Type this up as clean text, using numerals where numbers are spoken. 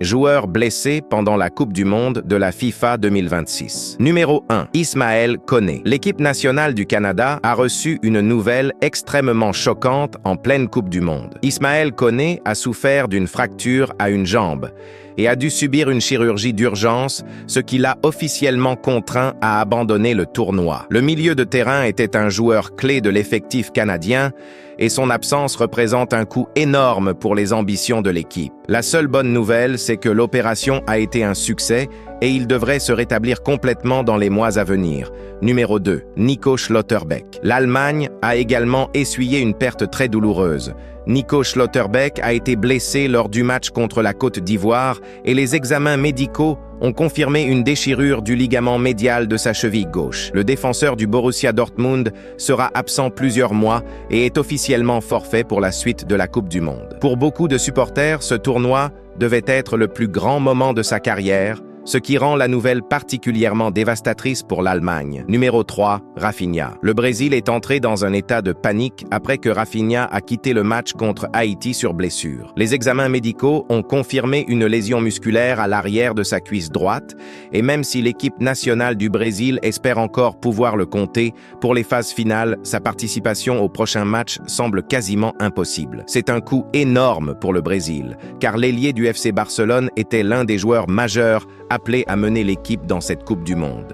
joueur blessé pendant la Coupe du Monde de la FIFA 2026. Numéro 1. Ismaël Koné. L'équipe nationale du Canada a reçu une nouvelle extrêmement choquante en pleine Coupe du Monde. Ismaël Koné a souffert d'une fracture à une jambe et a dû subir une chirurgie d'urgence, ce qui l'a officiellement contraint à abandonner le tournoi. Le milieu de terrain était un joueur clé de l'effectif canadien et son absence représente un coût énorme pour les ambitions de l'équipe. La seule bonne nouvelle, c'est que l'opération a été un succès et il devrait se rétablir complètement dans les mois à venir. Numéro 2. Nico Schlotterbeck. L'Allemagne a également essuyé une perte très douloureuse. Nico Schlotterbeck a été blessé lors du match contre la Côte d'Ivoire et les examens médicaux ont confirmé une déchirure du ligament médial de sa cheville gauche. Le défenseur du Borussia Dortmund sera absent plusieurs mois et est officiellement forfait pour la suite de la Coupe du Monde. Pour beaucoup de supporters, ce tournoi devait être le plus grand moment de sa carrière, ce qui rend la nouvelle particulièrement dévastatrice pour l'Allemagne. Numéro 3. Rafinha. Le Brésil est entré dans un état de panique après que Rafinha a quitté le match contre Haïti sur blessure. Les examens médicaux ont confirmé une lésion musculaire à l'arrière de sa cuisse droite, et même si l'équipe nationale du Brésil espère encore pouvoir le compter, pour les phases finales, sa participation au prochain match semble quasiment impossible. C'est un coup énorme pour le Brésil, car l'ailier du FC Barcelone était l'un des joueurs majeurs appelé à mener l'équipe dans cette Coupe du Monde.